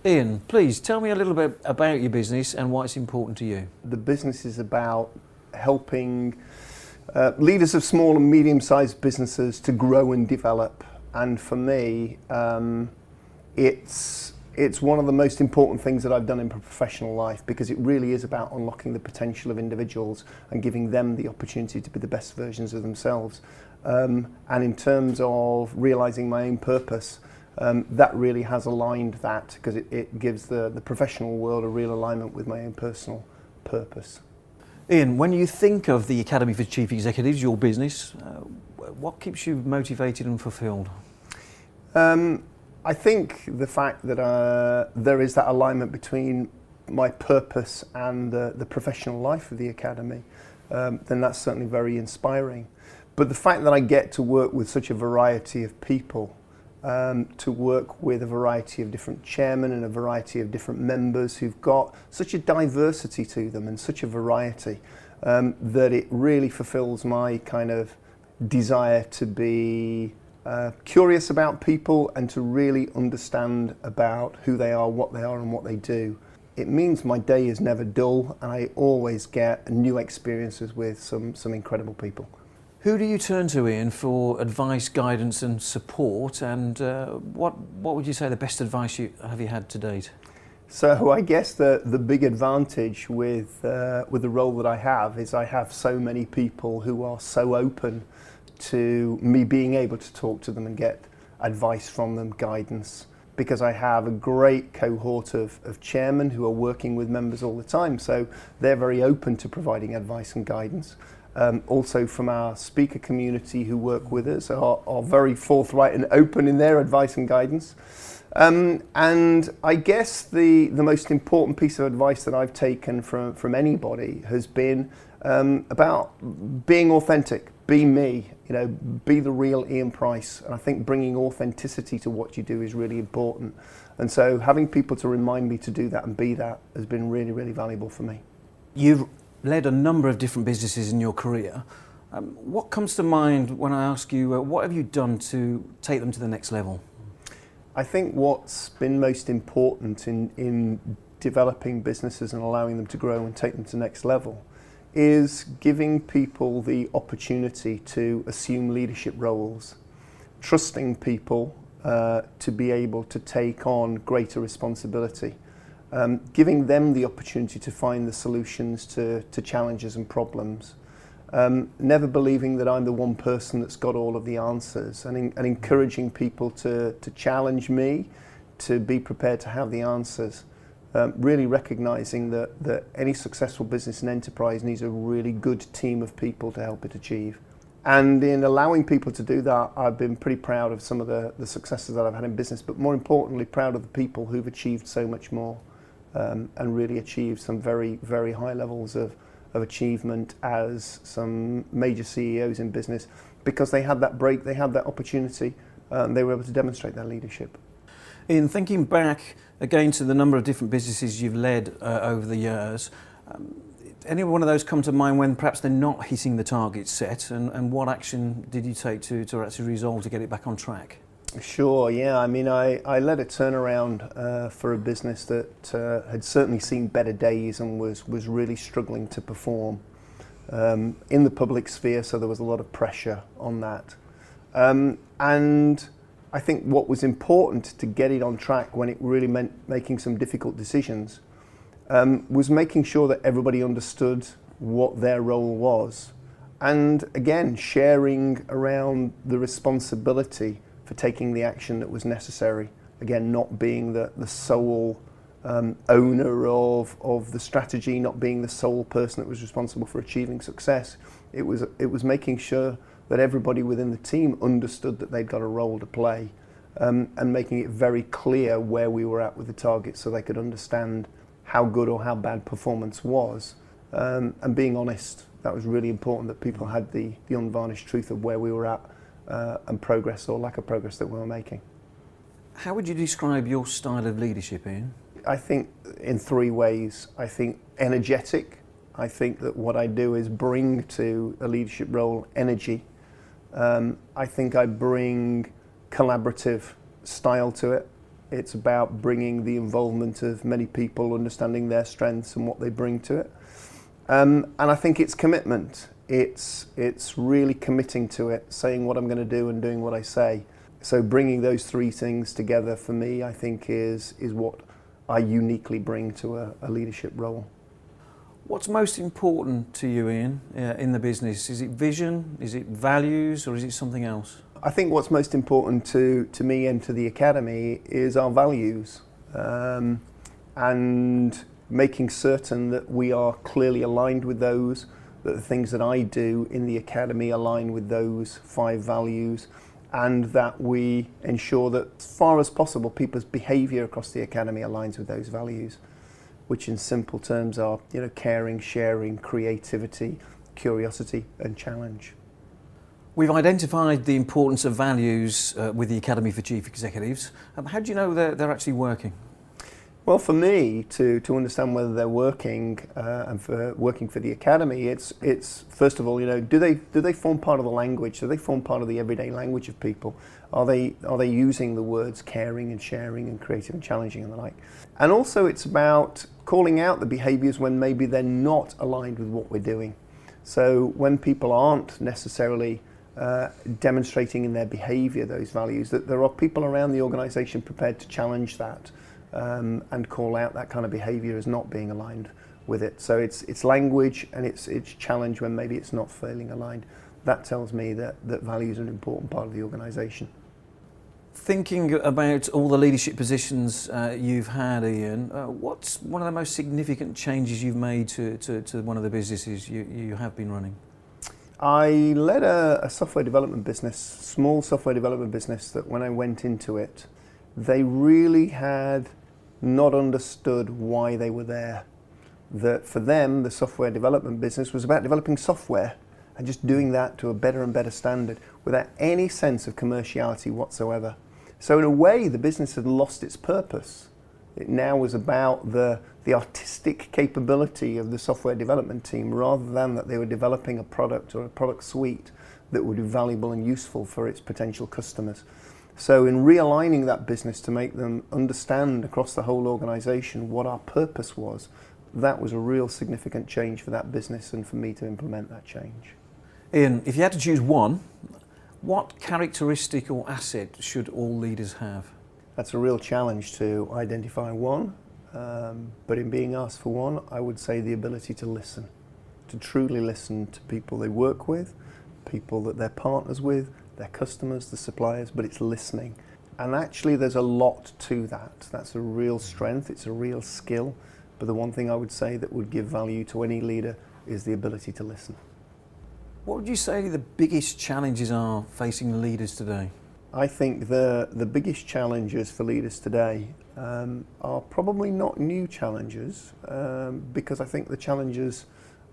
Ian, please tell me a little bit about your business and why it's important to you. The business is about helping leaders of small and medium-sized businesses to grow and develop. And for me, it's one of the most important things that I've done in professional life, because it really is about unlocking the potential of individuals and giving them the opportunity to be the best versions of themselves. And in terms of realising my own purpose, that really has aligned that, because it gives the professional world a real alignment with my own personal purpose. Ian, when you think of the Academy for Chief Executives, your business, what keeps you motivated and fulfilled? I think the fact that there is that alignment between my purpose and the professional life of the Academy, then that's certainly very inspiring. But the fact that I get to work with such a variety of people, to work with a variety of different chairmen and a variety of different members who've got such a diversity to them and such a variety, that it really fulfills my kind of desire to be curious about people and to really understand about who they are, what they are and what they do. It means my day is never dull, and I always get new experiences with some incredible people. Who do you turn to, Ian, for advice, guidance and support, and what would you say the best advice have you had to date? So I guess the big advantage with the role that I have is I have so many people who are so open to me being able to talk to them and get advice from them, guidance, because I have a great cohort of chairmen who are working with members all the time, so they're very open to providing advice and guidance. Also from our speaker community who work with us are very forthright and open in their advice and guidance. And I guess the most important piece of advice that I've taken from anybody has been about being authentic, be me, be the real Ian Price. And I think bringing authenticity to what you do is really important. And so having people to remind me to do that and be that has been really, really valuable for me. You've led a number of different businesses in your career. What comes to mind when I ask you, what have you done to take them to the next level? I think what's been most important in developing businesses and allowing them to grow and take them to the next level is giving people the opportunity to assume leadership roles, trusting people to be able to take on greater responsibility. Giving them the opportunity to find the solutions to challenges and problems. Never believing that I'm the one person that's got all of the answers, and encouraging people to challenge me, to be prepared to have the answers. Really recognising that any successful business and enterprise needs a really good team of people to help it achieve. And in allowing people to do that, I've been pretty proud of some of the successes that I've had in business, but more importantly, proud of the people who've achieved so much more. And really achieved some very, very high levels of achievement as some major CEOs in business, because they had that break, they had that opportunity, they were able to demonstrate their leadership. In thinking back again to the number of different businesses you've led over the years, any one of those come to mind when perhaps they're not hitting the targets set, and what action did you take to actually resolve to get it back on track? Sure, yeah. I mean, I led a turnaround for a business that had certainly seen better days and was really struggling to perform in the public sphere, so there was a lot of pressure on that. And I think what was important to get it on track when it really meant making some difficult decisions was making sure that everybody understood what their role was. And again, sharing around the responsibility for taking the action that was necessary. Again, not being the sole owner of the strategy, not being the sole person that was responsible for achieving success. It was making sure that everybody within the team understood that they'd got a role to play, and making it very clear where we were at with the target so they could understand how good or how bad performance was, and being honest. That was really important, that people had the unvarnished truth of where we were at, and progress or lack of progress that we were making. How would you describe your style of leadership, Ian? I think in three ways. I think energetic. I think that what I do is bring to a leadership role energy. I think I bring collaborative style to it. It's about bringing the involvement of many people, understanding their strengths and what they bring to it. And I think it's commitment. It's really committing to it, saying what I'm going to do and doing what I say. So bringing those three things together for me, I think, is what I uniquely bring to a leadership role. What's most important to you, Ian, in the business? Is it vision, is it values, or is it something else? I think what's most important to me and to the Academy is our values, and making certain that we are clearly aligned with those, that the things that I do in the Academy align with those 5 values, and that we ensure that as far as possible people's behaviour across the Academy aligns with those values, which in simple terms are, caring, sharing, creativity, curiosity and challenge. We've identified the importance of values with the Academy for Chief Executives. How do you know they're actually working? Well, for me, to understand whether they're working and for working for the Academy, it's first of all, do they form part of the language? Do they form part of the everyday language of people? Are they using the words caring and sharing and creative and challenging and the like? And also, it's about calling out the behaviours when maybe they're not aligned with what we're doing. So when people aren't necessarily demonstrating in their behaviour those values, that there are people around the organisation prepared to challenge that. And call out that kind of behaviour as not being aligned with it. So it's language and it's challenge when maybe it's not feeling aligned. That tells me that values are an important part of the organisation. Thinking about all the leadership positions you've had, Ian, what's one of the most significant changes you've made to one of the businesses you have been running? I led a software development business, small software development business, that when I went into it, they really had not understood why they were there. That for them, the software development business was about developing software and just doing that to a better and better standard without any sense of commerciality whatsoever. So in a way, the business had lost its purpose. It now was about the artistic capability of the software development team rather than that they were developing a product or a product suite that would be valuable and useful for its potential customers. So in realigning that business to make them understand across the whole organisation what our purpose was, that was a real significant change for that business and for me to implement that change. Ian, if you had to choose one, what characteristic or asset should all leaders have? That's a real challenge to identify one, but in being asked for one, I would say the ability to listen, to truly listen to people they work with, people that they're partners with, their customers, the suppliers, but it's listening. And actually there's a lot to that. That's a real strength, it's a real skill, but the one thing I would say that would give value to any leader is the ability to listen. What would you say the biggest challenges are facing leaders today? I think the biggest challenges for leaders today are probably not new challenges, because I think the challenges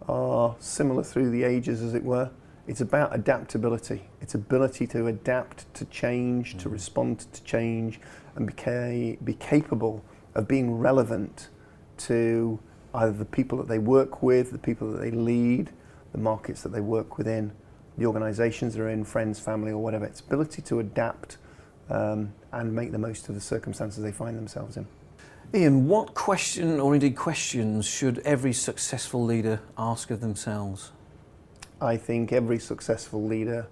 are similar through the ages, as it were. It's about adaptability. It's ability to adapt to change, to respond to change, and be capable of being relevant to either the people that they work with, the people that they lead, the markets that they work within, the organisations they're in, friends, family, or whatever. It's ability to adapt and make the most of the circumstances they find themselves in. Ian, what question, or indeed questions, should every successful leader ask of themselves? I think every successful leader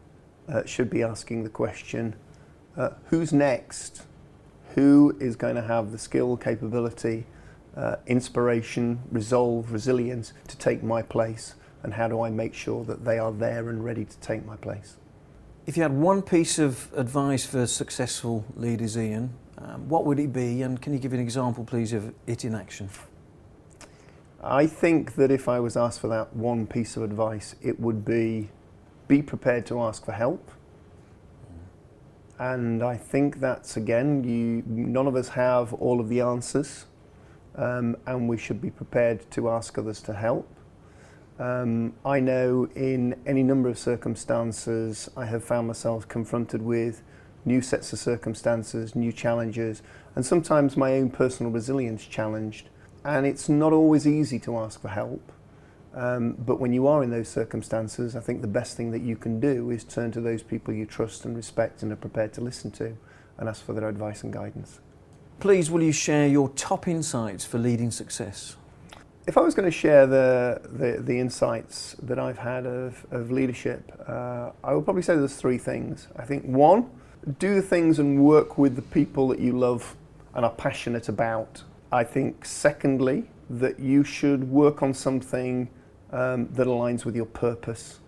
should be asking the question, who's next? Who is going to have the skill, capability, inspiration, resolve, resilience to take my place? And how do I make sure that they are there and ready to take my place? If you had one piece of advice for successful leaders, Ian, what would it be? And can you give an example, please, of it in action? I think that if I was asked for that one piece of advice, it would be prepared to ask for help. And I think that's, again, none of us have all of the answers, and we should be prepared to ask others to help. I know in any number of circumstances I have found myself confronted with new sets of circumstances, new challenges, and sometimes my own personal resilience challenged. And it's not always easy to ask for help, but when you are in those circumstances, I think the best thing that you can do is turn to those people you trust and respect and are prepared to listen to and ask for their advice and guidance. Please, will you share your top insights for leading success? If I was going to share the insights that I've had of leadership, I would probably say there's three things. I think one, do the things and work with the people that you love and are passionate about. I think secondly, that you should work on something that aligns with your purpose,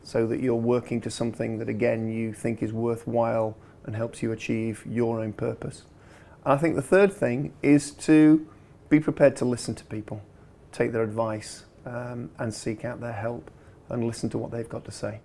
so that you're working to something that again you think is worthwhile and helps you achieve your own purpose. And I think the third thing is to be prepared to listen to people, take their advice and seek out their help and listen to what they've got to say.